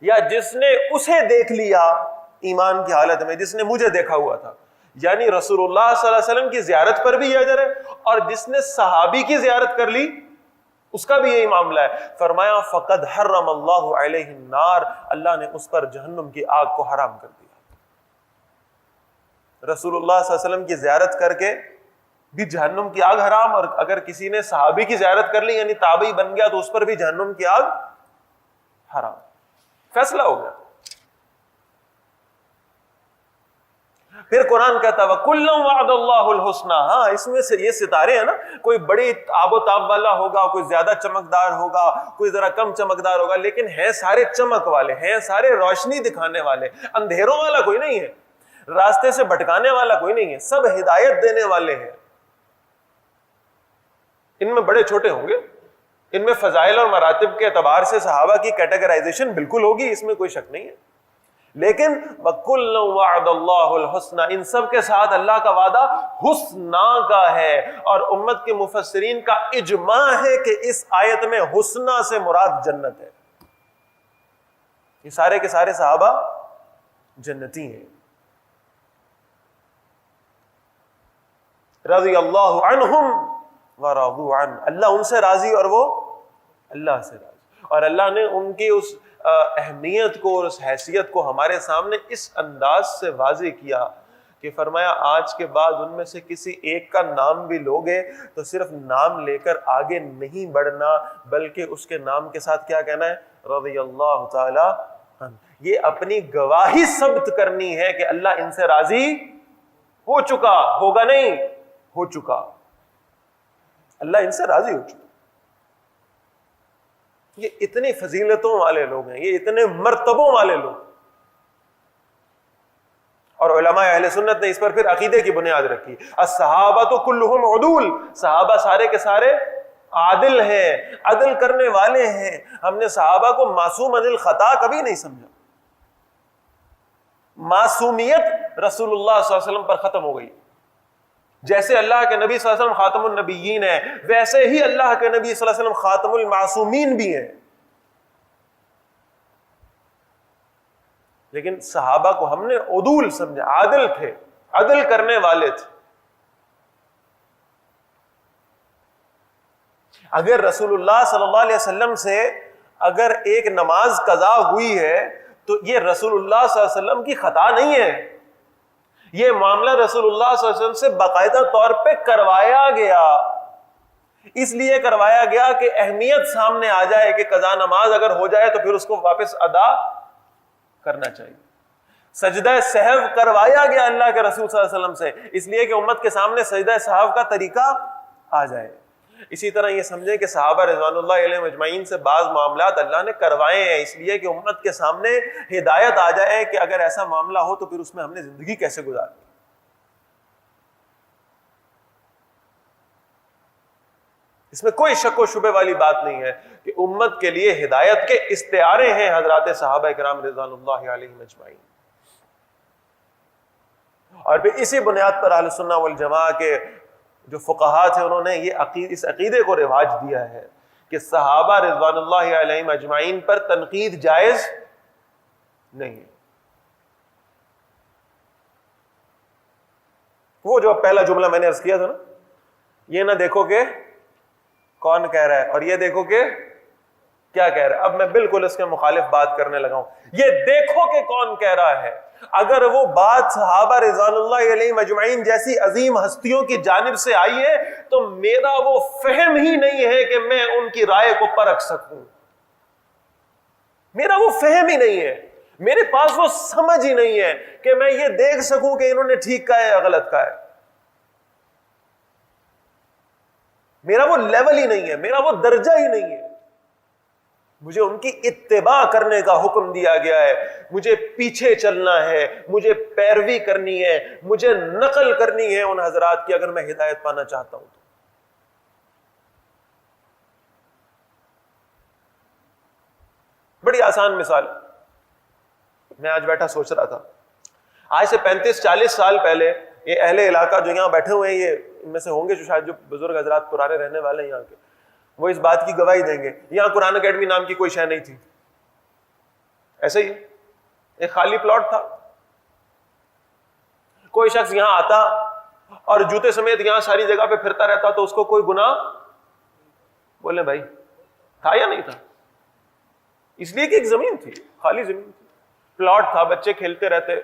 یا جس نے اسے دیکھ لیا ایمان کی حالت میں, جس نے مجھے دیکھا ہوا تھا, یعنی رسول اللہ صلی اللہ علیہ وسلم کی زیارت پر بھی یہ اجر ہے, اور جس نے صحابی کی زیارت کر لی اس کا بھی یہی معاملہ ہے. فرمایا فقد حرم اللہ علیہ النار, اللہ نے اس پر جہنم کی آگ کو حرام کر دیا. رسول اللہ صلی اللہ علیہ وسلم کی زیارت کر کے بھی جہنم کی آگ حرام, اور اگر کسی نے صحابی کی زیارت کر لی یعنی تابعی بن گیا تو اس پر بھی جہنم کی آگ حرام. فیصلہ ہو گیا. پھر قرآن کہتا ہے وَكُلًّا وَعَدَ اللَّهُ الْحُسْنَى. ہاں, اس میں سے یہ ستارے ہیں نا, کوئی بڑی آب و تاب والا ہوگا, کوئی زیادہ چمکدار ہوگا, کوئی ذرا کم چمکدار ہوگا, لیکن ہیں سارے چمک والے, ہیں سارے روشنی دکھانے والے, اندھیروں والا کوئی نہیں ہے, راستے سے بھٹکانے والا کوئی نہیں ہے, سب ہدایت دینے والے ہیں. ان میں بڑے چھوٹے ہوں گے, ان میں فضائل اور مراتب کے اعتبار سے صحابہ کی کیٹیگرائزیشن بالکل ہوگی, اس میں کوئی شک نہیں ہے, لیکن وَكُلًّا وَعَدَ اللَّهُ الْحُسْنَى, ان سب کے ساتھ اللہ کا وعدہ حسنہ کا ہے. اور امت کے مفسرین کا اجماع ہے کہ اس آیت میں حسنہ سے مراد جنت ہے. یہ سارے کے سارے صحابہ جنتی ہیں. رضی اللہ عنہم ورضوا عنہ, اللہ ان سے راضی اور وہ اللہ سے راضی. اور اللہ نے ان کی اس اہمیت کو اور اس حیثیت کو ہمارے سامنے اس انداز سے واضح کیا کہ فرمایا آج کے بعد ان میں سے کسی ایک کا نام بھی لوگے تو صرف نام لے کر آگے نہیں بڑھنا, بلکہ اس کے نام کے ساتھ کیا کہنا ہے, رضی اللہ تعالی عنہ. یہ اپنی گواہی ثبت کرنی ہے کہ اللہ ان سے راضی ہو چکا, ہوگا نہیں, ہو چکا, اللہ ان سے راضی ہو چکا. یہ اتنی فضیلتوں والے لوگ ہیں, یہ اتنے مرتبوں والے لوگ. اور علماء اہل سنت نے اس پر پھر عقیدے کی بنیاد رکھی. الصحابۃ کلھم عدول, صحابہ سارے کے سارے عادل ہیں, عدل کرنے والے ہیں. ہم نے صحابہ کو معصوم عن الخطا کبھی نہیں سمجھا. معصومیت رسول اللہ صلی اللہ علیہ وسلم پر ختم ہو گئی. جیسے اللہ کے نبی صلی اللہ علیہ وسلم خاتم النبیین ہیں, ویسے ہی اللہ کے نبی صلی اللہ علیہ وسلم خاتم المعصومین بھی ہیں. لیکن صحابہ کو ہم نے عدول سمجھا, عادل تھے, عدل کرنے والے تھے. اگر رسول اللہ صلی اللہ علیہ وسلم سے اگر ایک نماز قضا ہوئی ہے تو یہ رسول اللہ صلی اللہ علیہ وسلم کی خطا نہیں ہے, یہ معاملہ رسول اللہ صلی اللہ علیہ وسلم سے باقاعدہ طور پہ کروایا گیا. اس لیے کروایا گیا کہ اہمیت سامنے آ جائے کہ قضا نماز اگر ہو جائے تو پھر اس کو واپس ادا کرنا چاہیے. سجدہ سہو کروایا گیا اللہ کے رسول صلی اللہ علیہ وسلم سے, اس لیے کہ امت کے سامنے سجدہ سہو کا طریقہ آ جائے. اسی طرح یہ سمجھیں کہ صحابہ رضوان اللہ علیہم اجمعین سے بعض معاملات اللہ نے کروائے ہیں اس لیے کہ امت کے سامنے ہدایت آ جائے کہ اگر ایسا معاملہ ہو تو پھر اس میں ہم نے زندگی کیسے گزارنی. اس میں کوئی شک و شبے والی بات نہیں ہے کہ امت کے لیے ہدایت کے استعارے ہیں حضرات صحابہ کرام رضوان اللہ علیہم اجمعین. اور پھر اسی بنیاد پر اہل سنہ والجماعہ کے جو فقہا تھے انہوں نے اس عقیدے کو رواج دیا ہے کہ صحابہ رضوان اللہ علیہم اجمعین پر تنقید جائز نہیں ہے. وہ جو پہلا جملہ میں نے عرض کیا تھا نا، یہ نہ دیکھو کہ کون کہہ رہا ہے اور یہ دیکھو کہ کیا کہہ رہا ہے. اب میں بالکل اس کے مخالف بات کرنے لگا ہوں. یہ دیکھو کہ کون کہہ رہا ہے، اگر وہ بات صحابہ رضوان اللہ علیہم اجمعین جیسی عظیم ہستیوں کی جانب سے آئی ہے تو میرا وہ فہم ہی نہیں ہے کہ میں ان کی رائے کو پرکھ سکوں. میرا وہ فہم ہی نہیں ہے، میرے پاس وہ سمجھ ہی نہیں ہے کہ میں یہ دیکھ سکوں کہ انہوں نے ٹھیک کہا ہے یا غلط کہا ہے. میرا وہ لیول ہی نہیں ہے، میرا وہ درجہ ہی نہیں ہے. مجھے ان کی اتباع کرنے کا حکم دیا گیا ہے، مجھے پیچھے چلنا ہے، مجھے پیروی کرنی ہے، مجھے نقل کرنی ہے ان حضرات کی اگر میں ہدایت پانا چاہتا ہوں تو. بڑی آسان مثال، میں آج بیٹھا سوچ رہا تھا، آج سے 35-40 سال پہلے یہ اہل علاقہ جو یہاں بیٹھے ہوئے ہیں، یہ ان میں سے ہوں گے جو شاید جو بزرگ حضرات پرانے رہنے والے ہیں یہاں کے، وہ اس بات کی گواہی دیں گے یہاں قرآن اکیڈمی نام کی کوئی شے نہیں تھی. ایسے ہی ایک خالی پلاٹ تھا. کوئی شخص یہاں آتا اور جوتے سمیت یہاں ساری جگہ پہ پھرتا رہتا تو اس کو کوئی گناہ، بولے بھائی، تھا یا نہیں تھا؟ اس لیے کہ ایک زمین تھی، خالی زمین تھی، پلاٹ تھا، بچے کھیلتے رہتے،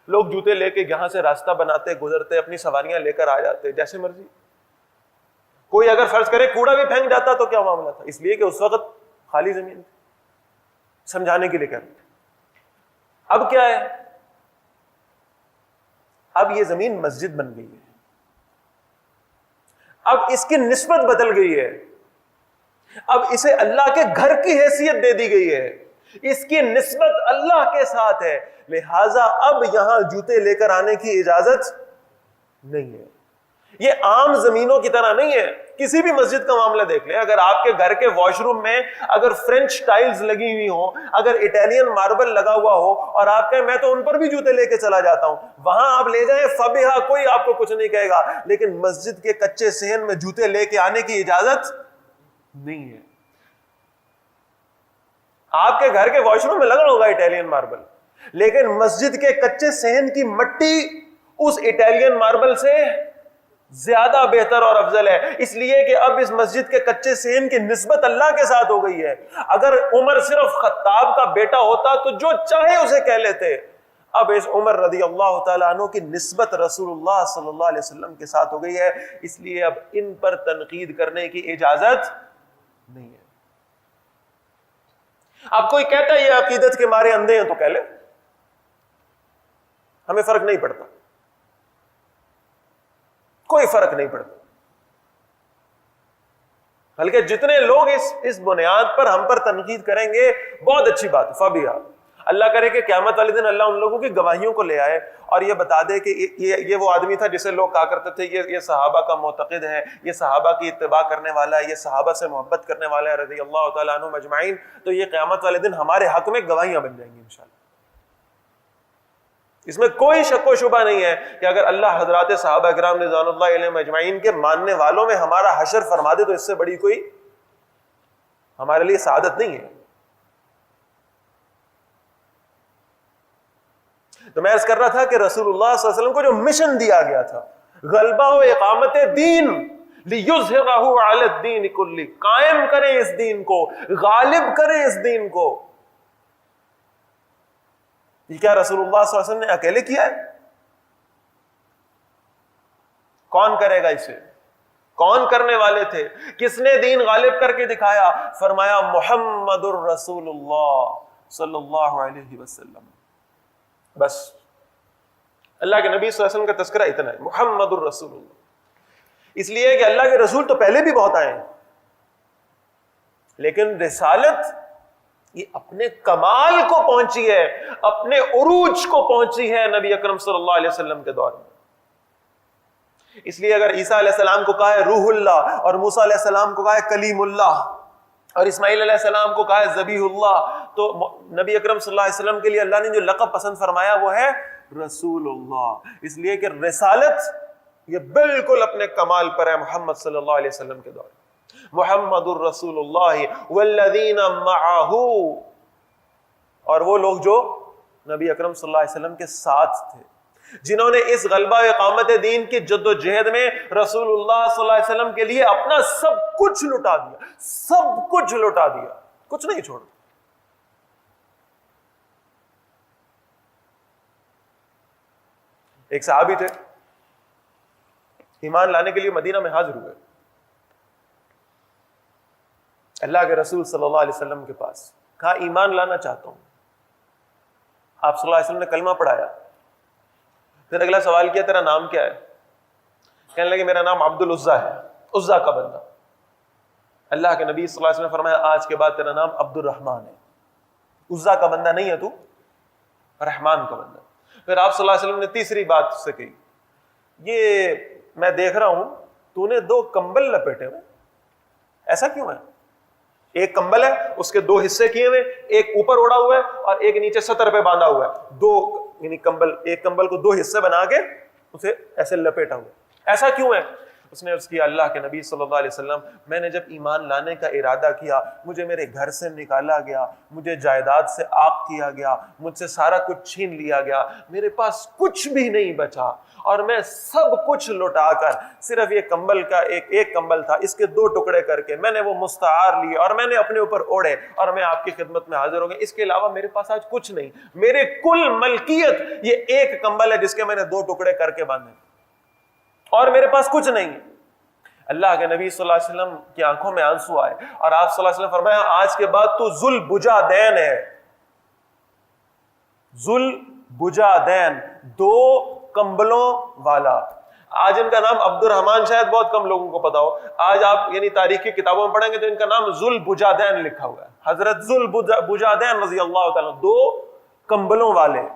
لوگ جوتے لے کے یہاں سے راستہ بناتے، گزرتے، اپنی سواریاں لے کر آ جاتے جیسے مرضی. کوئی اگر فرض کرے کوڑا بھی پھینک جاتا تو کیا معاملہ تھا؟ اس لیے کہ اس وقت خالی زمین تھی. سمجھانے کے لیے کہتے ہیں. اب کیا ہے؟ اب یہ زمین مسجد بن گئی ہے. اب اس کی نسبت بدل گئی ہے. اب اسے اللہ کے گھر کی حیثیت دے دی گئی ہے. اس کی نسبت اللہ کے ساتھ ہے. لہذا اب یہاں جوتے لے کر آنے کی اجازت نہیں ہے. یہ عام زمینوں کی طرح نہیں ہے. کسی بھی مسجد کا معاملہ دیکھ لیں، اگر آپ کے گھر کے واش روم میں اگر فرینچ ٹائلز لگی ہوئی ہوں، اگر اٹیلین ماربل لگا ہوا ہو اور آپ کہیں میں تو ان پر بھی جوتے لے کے چلا جاتا ہوں، وہاں آپ لے جائیں فبیہا، کوئی آپ کو کچھ نہیں کہے گا. لیکن مسجد کے کچے صحن میں جوتے لے کے آنے کی اجازت نہیں ہے. آپ کے گھر کے واش روم میں لگا ہوگا اٹیلین ماربل، لیکن مسجد کے کچے صحن کی مٹی اس اٹیلین ماربل سے زیادہ بہتر اور افضل ہے. اس لیے کہ اب اس مسجد کے کچے صحن کی نسبت اللہ کے ساتھ ہو گئی ہے. اگر عمر صرف خطاب کا بیٹا ہوتا تو جو چاہے اسے کہہ لیتے. اب اس عمر رضی اللہ تعالیٰ عنہ کی نسبت رسول اللہ صلی اللہ علیہ وسلم کے ساتھ ہو گئی ہے. اس لیے اب ان پر تنقید کرنے کی اجازت نہیں ہے. اب کوئی کہتا ہے یہ عقیدت کے مارے اندھے ہیں تو کہہ لے، ہمیں فرق نہیں پڑتا، کوئی فرق نہیں پڑتا. بلکہ جتنے لوگ اس بنیاد پر ہم پر تنقید کریں گے بہت اچھی بات. فبیہا، اللہ کرے کہ قیامت والے دن اللہ ان لوگوں کی گواہیوں کو لے آئے اور یہ بتا دے کہ یہ وہ آدمی تھا جسے لوگ کہا کرتے تھے یہ صحابہ کا معتقد ہے، یہ صحابہ کی اتباع کرنے والا ہے، یہ صحابہ سے محبت کرنے والا ہے رضی اللہ تعالیٰ عنہم اجمعین. تو یہ قیامت والے دن ہمارے حق میں گواہیاں بن جائیں گی انشاءاللہ. اس میں کوئی شک و شبہ نہیں ہے کہ اگر اللہ حضرات صحابہ کرام رضوان اللہ علیہم اجمعین کے ماننے والوں میں ہمارا حشر فرما دے تو اس سے بڑی کوئی ہمارے لیے سعادت نہیں ہے. تو میں عرض کر رہا تھا کہ رسول اللہ صلی اللہ علیہ وسلم کو جو مشن دیا گیا تھا، غلبہ و اقامت دین، لِيُظْهِرَهُ عَلَى الدِّينِ كُلِّهِ، قائم کریں اس دین کو، غالب کریں اس دین کو. یہ کیا رسول اللہ صلی اللہ علیہ وسلم نے اکیلے کیا ہے؟ کون کرے گا اسے؟ کون کرنے والے تھے؟ کس نے دین غالب کر کے دکھایا؟ فرمایا محمد الرسول اللہ صلی اللہ علیہ وسلم. بس اللہ کے نبی صلی اللہ علیہ وسلم کا تذکرہ اتنا ہے، محمد الرسول اللہ. اس لیے کہ اللہ کے رسول تو پہلے بھی بہت آئے ہیں، لیکن رسالت یہ اپنے کمال کو پہنچی ہے، اپنے عروج کو پہنچی ہے نبی اکرم صلی اللہ علیہ وسلم کے دور میں. اس لیے اگر عیسیٰ علیہ السلام کو کہا ہے روح اللہ، اور موسیٰ علیہ السلام کو کہا ہے کلیم اللہ، اور اسماعیل علیہ السلام کو کہا ہے ذبیح اللہ، تو نبی اکرم صلی اللہ علیہ وسلم کے لیے اللہ نے جو لقب پسند فرمایا وہ ہے رسول اللہ. اس لیے کہ رسالت یہ بالکل اپنے کمال پر ہے محمد صلی اللہ علیہ وسلم کے دور. محمد الرسول اللہ والذین معہ، اور وہ لوگ جو نبی اکرم صلی اللہ علیہ وسلم کے ساتھ تھے، جنہوں نے اس غلبہ اقامت دین کی جد و جہد میں رسول اللہ صلی اللہ علیہ وسلم کے لیے اپنا سب کچھ لٹا دیا، سب کچھ لٹا دیا، کچھ نہیں چھوڑا. ایک صحابی تھے، ایمان لانے کے لیے مدینہ میں حاضر ہوئے اللہ کے رسول صلی اللہ علیہ وسلم کے پاس، کہا ایمان لانا چاہتا ہوں. آپ صلی اللہ علیہ وسلم نے کلمہ پڑھایا. پھر اگلا سوال کیا تیرا نام کیا ہے؟ کہنے لگے میرا نام عبد العزیٰ ہے، عزا کا بندہ. اللہ کے نبی صلی اللہ علیہ وسلم نے فرمایا آج کے بعد تیرا نام عبد الرحمن ہے. عزا کا بندہ نہیں ہے تو، رحمان کا بندہ. پھر آپ صلی اللہ علیہ وسلم نے تیسری بات سے کہی، یہ میں دیکھ رہا ہوں تو نے 2 کمبل لپیٹے ہوئے، ایسا کیوں ہے؟ ایک کمبل ہے، اس کے 2 حصے کیے ہوئے، ایک اوپر اڑا ہوا ہے اور ایک نیچے سطر پہ باندھا ہوا ہے. 2 یعنی کمبل، ایک کمبل کو 2 حصے بنا کے اسے ایسے لپیٹا ہوا، ایسا کیوں ہے؟ اس نے عرض کیا اللہ کے نبی صلی اللہ علیہ وسلم، میں نے جب ایمان لانے کا ارادہ کیا، مجھے میرے گھر سے نکالا گیا، مجھے جائیداد سے عاق کیا گیا، مجھ سے سارا کچھ چھین لیا گیا، میرے پاس کچھ بھی نہیں بچا، اور میں سب کچھ لٹا کر صرف یہ کمبل کا ایک کمبل تھا، اس کے 2 ٹکڑے کر کے میں نے وہ مستعار لیے اور میں نے اپنے اوپر اوڑھے اور میں آپ کی خدمت میں حاضر ہو گیا. اس کے علاوہ میرے پاس آج کچھ نہیں، میرے کل ملکیت یہ ایک کمبل ہے جس کے میں نے 2 ٹکڑے کر کے باندھے، اور میرے پاس کچھ نہیں. اللہ کے نبی صلی اللہ علیہ وسلم کی آنکھوں میں آنسو آئے اور آپ صلی اللہ علیہ وسلم فرمایا آج کے بعد تو ذل بجادین ہے. ذل بجادین، 2 کمبلوں والا. آج ان کا نام عبد الرحمن شاید بہت کم لوگوں کو پتا ہو. آج آپ یعنی تاریخ کی کتابوں میں پڑھیں گے تو ان کا نام ذل بجادین لکھا ہوا ہے. حضرت ذل بجادین رضی اللہ تعالیٰ، 2 کمبلوں والے،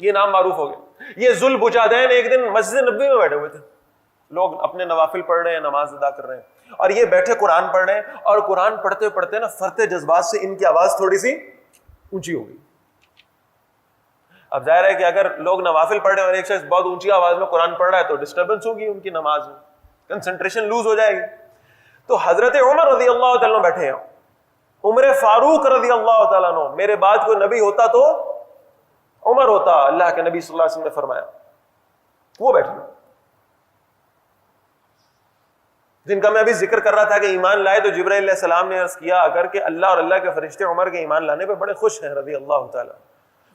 یہ نام معروف ہو گیا. یہ ذل بجادین ایک دن مسجد نبوی میں بیٹھے ہوئے تھے، لوگ اپنے نوافل پڑھ رہے ہیں، نماز ادا کر رہے ہیں، اور یہ بیٹھے قرآن پڑھ رہے ہیں، اور قرآن پڑھتے پڑھتے نا فرتے جذبات سے ان کی آواز تھوڑی سی اونچی ہو گئی. اب ظاہر ہے کہ اگر لوگ نوافل پڑھ رہے ہیں اور ایک شخص بہت اونچی آواز میں قرآن پڑھ رہا ہے تو ڈسٹربنس ہوگی ان کی نماز میں، کنسنٹریشن لوز ہو جائے گی. تو حضرت عمر رضی اللہ تعالیٰ بیٹھے ہیں، عمر فاروق رضی اللہ تعالیٰ عنہ، میرے بعد کوئی نبی ہوتا تو عمر ہوتا، اللہ کے نبی صلی اللہ علیہ وسلم نے فرمایا. وہ بیٹھے جن کا میں ابھی ذکر کر رہا تھا کہ ایمان لائے تو جبرائیل علیہ السلام نے عرض کیا اگر کہ اللہ اور اللہ کے فرشتے عمر کے ایمان لانے پہ بڑے خوش ہیں رضی اللہ تعالیٰ.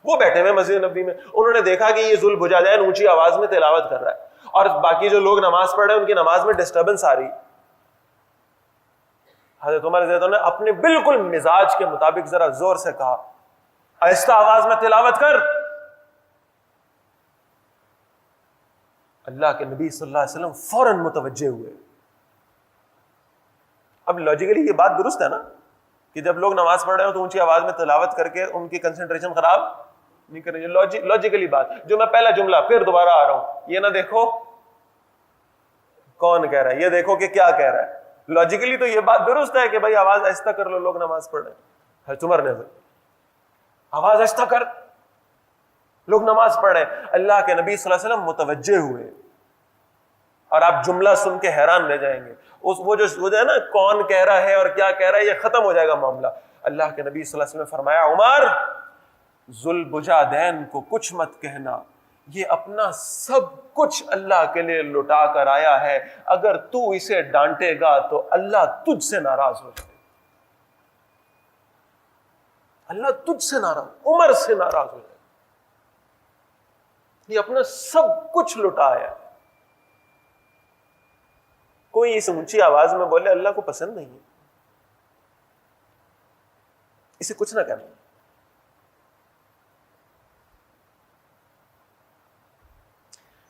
وہ بیٹھے ہوئے مسجد نبوی میں، انہوں نے دیکھا کہ یہ ذل بجادین اونچی آواز میں تلاوت کر رہا ہے اور باقی جو لوگ نماز پڑھ رہے ہیں ان کی نماز میں ڈسٹربنس آ رہی. حضرت عمر رضی اللہ عنہ نے اپنے بالکل مزاج کے مطابق ذرا زور سے کہا آہستہ آواز میں تلاوت کر. اللہ کے نبی صلی اللہ علیہ وسلم فوراً متوجہ ہوئے. اب لاجیکلی یہ بات درست ہے نا کہ جب لوگ نماز پڑھ رہے ہوں تو اونچی آواز میں تلاوت کر کے ان کی کنسنٹریشن خراب نہیں کرنی چاہیے. لاجیکلی بات جو میں پہلا جملہ پھر دوبارہ آ رہا ہوں، یہ نہ دیکھو کون کہہ رہا ہے، یہ دیکھو کہ کیا کہہ رہا ہے. لاجیکلی تو یہ بات درست ہے کہ بھائی آواز آہستہ کر لو، لوگ نماز پڑھ رہے ہیں. عمر نے آواز آہستہ کر، لوگ نماز پڑھ رہے ہیں. اللہ کے نبی صلی اللہ علیہ وسلم متوجہ ہوئے اور آپ جملہ سن کے حیران رہ جائیں گے. وہ جو ہے نا کون کہہ رہا ہے اور کیا کہہ رہا ہے، یہ ختم ہو جائے گا معاملہ. اللہ کے نبی صلی اللہ علیہ وسلم نے فرمایا عمر ذل بجادین کو کچھ مت کہنا، یہ اپنا سب کچھ اللہ کے لیے لٹا کر آیا ہے، اگر تو اسے ڈانٹے گا تو اللہ تجھ سے ناراض ہو جائے. اللہ تجھ سے ناراض، عمر سے ناراض ہو جائے. یہ اپنا سب کچھ لٹا آیا. کوئی اس اونچی آواز میں بولے اللہ کو پسند نہیں ہے، اسے کچھ نہ کرنا.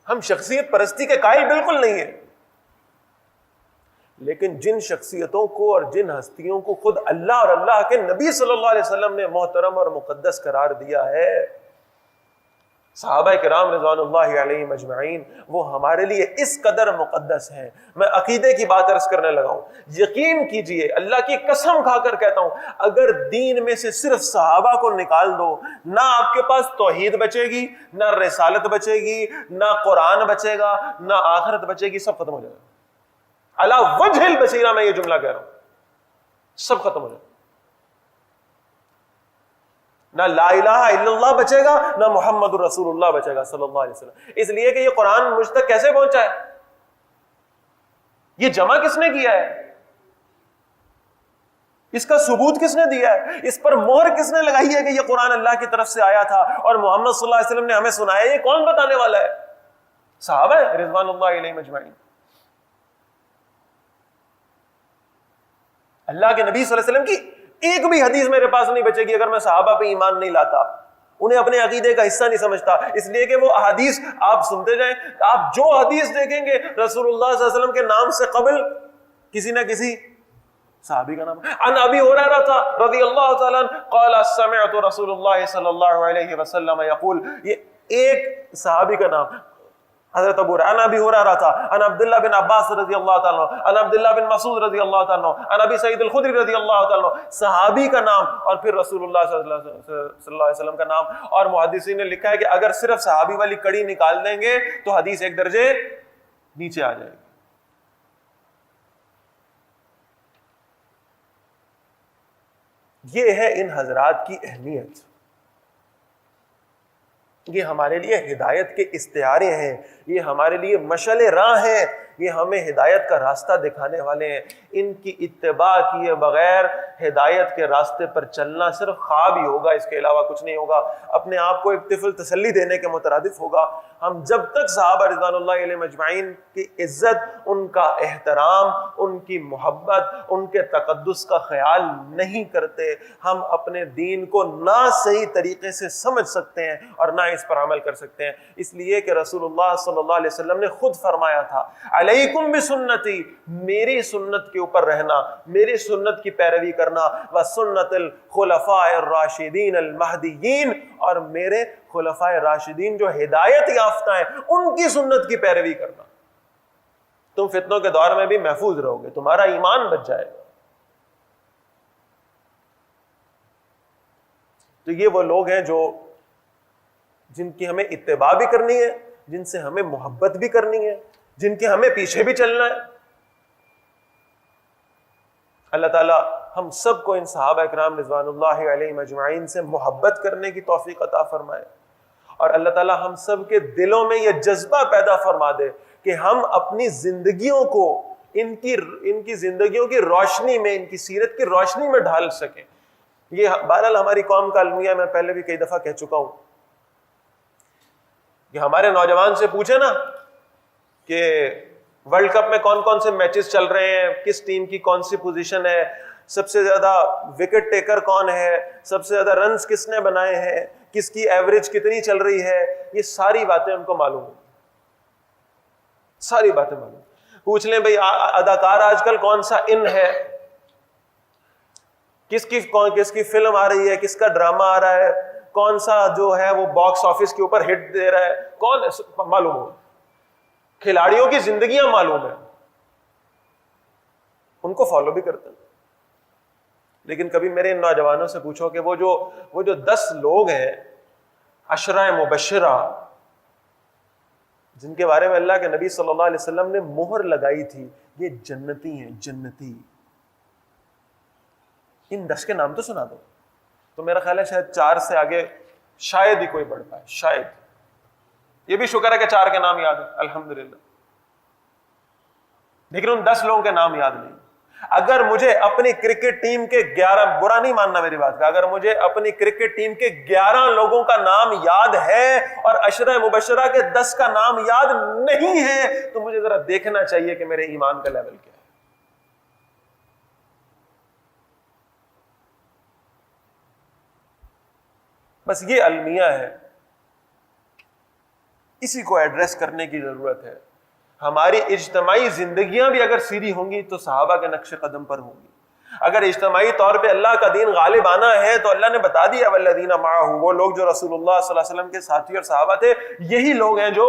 ہم شخصیت پرستی کے قائل بالکل نہیں ہیں، لیکن جن شخصیتوں کو اور جن ہستیوں کو خود اللہ اور اللہ کے نبی صلی اللہ علیہ وسلم نے محترم اور مقدس قرار دیا ہے، صحابہ کرام رضوان اللہ علیہم اجمعین وہ ہمارے لیے اس قدر مقدس ہیں. میں عقیدے کی بات عرض کرنے لگا ہوں. یقین کیجئے، اللہ کی قسم کھا کر کہتا ہوں، اگر دین میں سے صرف صحابہ کو نکال دو، نہ آپ کے پاس توحید بچے گی، نہ رسالت بچے گی، نہ قرآن بچے گا، نہ آخرت بچے گی، سب ختم ہو جائے گا. علی وجہ البصیرہ میں یہ جملہ کہہ رہا ہوں، سب ختم ہو جائے گا. نہ لا الہ الا اللہ بچے گا، نہ محمد الرسول اللہ بچے گا صلی اللہ علیہ وسلم. اس لیے کہ یہ قرآن مجھ تک کیسے پہنچا ہے، یہ جمع کس نے کیا ہے، اس کا ثبوت کس نے دیا ہے، اس پر مہر کس نے لگائی ہے کہ یہ قرآن اللہ کی طرف سے آیا تھا اور محمد صلی اللہ علیہ وسلم نے ہمیں سنایا، یہ کون بتانے والا ہے؟ صحابہ رضوان اللہ علیہم اجمعین. اللہ کے نبی صلی اللہ علیہ وسلم کی ایک بھی حدیث میرے پاس نہیں بچے گی اگر میں صحابہ پہ ایمان نہیں لاتا، انہیں اپنے عقیدے کا حصہ نہیں سمجھتا. اس لیے کہ وہ احادیث آپ سنتے جائیں، آپ جو حدیث دیکھیں گے رسول اللہ صلی اللہ علیہ وسلم کے نام سے قبل کسی نہ کسی صحابی کا نام. عن ابی ہریرہ رضی اللہ تعالی عنہ قال سمعت رسول اللہ صلی اللہ علیہ وسلم یقول، یہ ایک صحابی کا نام حضرت ابو ہریرہ. عن ابی ہریرہ عن عبداللہ بن عباس رضی اللہ تعالی عنہ عن عبداللہ بن مسعود رضی اللہ تعالی عنہ عن ابی سعید الخدری رضی اللہ تعالی عنہ. صحابی کا نام اور پھر رسول اللہ صلی اللہ علیہ وسلم کا نام. اور محدثین نے لکھا ہے کہ اگر صرف صحابی والی کڑی نکال دیں گے تو حدیث ایک درجے نیچے آ جائے گی. یہ ہے ان حضرات کی اہمیت. یہ ہمارے لیے ہدایت کے استعارے ہیں، یہ ہمارے لیے مشعل راہ ہیں، یہ ہمیں ہدایت کا راستہ دکھانے والے ہیں. ان کی اتباع کیے بغیر ہدایت کے راستے پر چلنا صرف خواب ہی ہوگا، اس کے علاوہ کچھ نہیں ہوگا. اپنے آپ کو ایک طفل تسلی دینے کے مترادف ہوگا. ہم جب تک صحابہ رضوان اللہ علیہم اجمعین کی عزت، ان کا احترام، ان کی محبت، ان کے تقدس کا خیال نہیں کرتے، ہم اپنے دین کو نہ صحیح طریقے سے سمجھ سکتے ہیں اور نہ اس پر عمل کر سکتے ہیں. اس لیے کہ رسول اللہ صلی اللہ علیہ وسلم نے خود فرمایا تھا، علیکم بسنتی، میری سنت کے اوپر رہنا، میری سنت کی پیروی کرنا، وسنت الخلفاء الراشدین المہدیین، اور میرے خلفاء راشدین جو ہدایت یافتہ ہیں ان کی سنت کی پیروی کرنا. تم فتنوں کے دور میں بھی محفوظ رہو گے، تمہارا ایمان بچ جائے گا. تو یہ وہ لوگ ہیں جو جن کی ہمیں اتباع بھی کرنی ہے، جن سے ہمیں محبت بھی کرنی ہے، جن کے ہمیں پیچھے بھی چلنا ہے. اللہ تعالیٰ ہم سب کو ان صحابہ اکرام رضوان اللہ علیہم اجمعین سے محبت کرنے کی توفیق عطا فرمائے، اور اللہ تعالیٰ ہم سب کے دلوں میں یہ جذبہ پیدا فرما دے کہ ہم اپنی زندگیوں کو ان کی زندگیوں کی روشنی میں، ان کی سیرت کی روشنی میں ڈھال سکیں. یہ بہرحال ہماری قوم کا المیہ، میں پہلے بھی کئی دفعہ کہہ چکا ہوں کہ ہمارے نوجوان سے پوچھے نا کہ ورلڈ کپ میں کون کون سے میچز چل رہے ہیں، کس ٹیم کی کون سی پوزیشن ہے، سب سے زیادہ وکٹ ٹیکر کون ہے، سب سے زیادہ رنز کس نے بنائے ہیں، کس کی ایوریج کتنی چل رہی ہے، یہ ساری باتیں ان کو معلوم ہیں، ساری باتیں معلوم. پوچھ لیں بھئی اداکار آج کل کون سا ان ہے، کس کی فلم آ رہی ہے، کس کا ڈرامہ آ رہا ہے، کون سا جو ہے وہ باکس آفس کے اوپر ہٹ دے رہا ہے، کون معلوم ہو. کھلاڑیوں کی زندگیاں معلوم ہیں، ان کو فالو بھی کرتے ہیں. لیکن کبھی میرے ان نوجوانوں سے پوچھو کہ وہ جو 10 لوگ ہیں عشرہ مبشرہ جن کے بارے میں اللہ کے نبی صلی اللہ علیہ وسلم نے مہر لگائی تھی، یہ جنتی ہیں، جنتی. ان 10 کے نام تو سنا دو. تو میرا خیال ہے شاید 4 سے آگے شاید ہی کوئی بڑھ پائے، شاید. یہ بھی شکر ہے کہ 4 کے نام یاد ہیں الحمدللہ، لیکن ان 10 لوگوں کے نام یاد نہیں. اگر مجھے اپنی کرکٹ ٹیم کے 11، برا نہیں ماننا میری بات کا، اگر مجھے اپنی کرکٹ ٹیم کے 11 لوگوں کا نام یاد ہے اور عشرہ مبشرہ کے 10 کا نام یاد نہیں ہے، تو مجھے ذرا دیکھنا چاہیے کہ میرے ایمان کا لیول کیا ہے. بس یہ المیہ ہے، اسی کو ایڈریس کرنے کی ضرورت ہے. ہماری اجتماعی زندگیاں بھی اگر سیدھی ہوں گی تو صحابہ کے نقش قدم پر ہوں گی. اگر اجتماعی طور پہ اللہ کا دین غالب آنا ہے تو اللہ نے بتا دیا والذین معہ، وہ لوگ جو رسول اللہ صلی اللہ علیہ وسلم کے ساتھی اور صحابہ تھے، یہی لوگ ہیں جو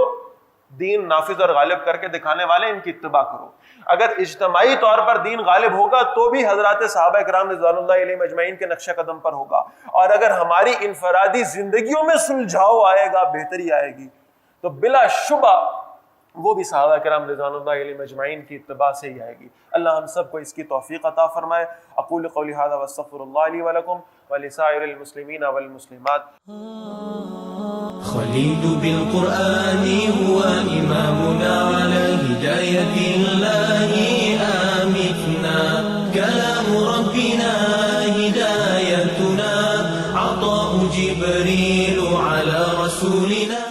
دین نافذ اور غالب کر کے دکھانے والے، ان کی اتباع کرو۔ اگر اجتماعی طور پر دین غالب ہوگا تو بھی حضرات صحابہ کرام رضوان اللہ علیہم اجمعین کے نقش قدم پر ہوگا، اور اگر ہماری انفرادی زندگیوں میں سلجھاؤ آئے گا، بہتری آئے گی، تو بلا شبہ وہ بھی صحابہ کرام رضوان اللہ علیہم اجمعین کی اتباع سے ہی آئے گی۔ اللہ ہم سب کو اس کی توفیق عطا فرمائے۔ اقول قولی ھذا واستغفر اللہ لی ولکم ولسائر المسلمین والمسلمات۔ خليل بالقرآن هو إمامنا على هداية الله آمتنا، كلام ربنا هدايتنا، عطاء جبريل على رسولنا.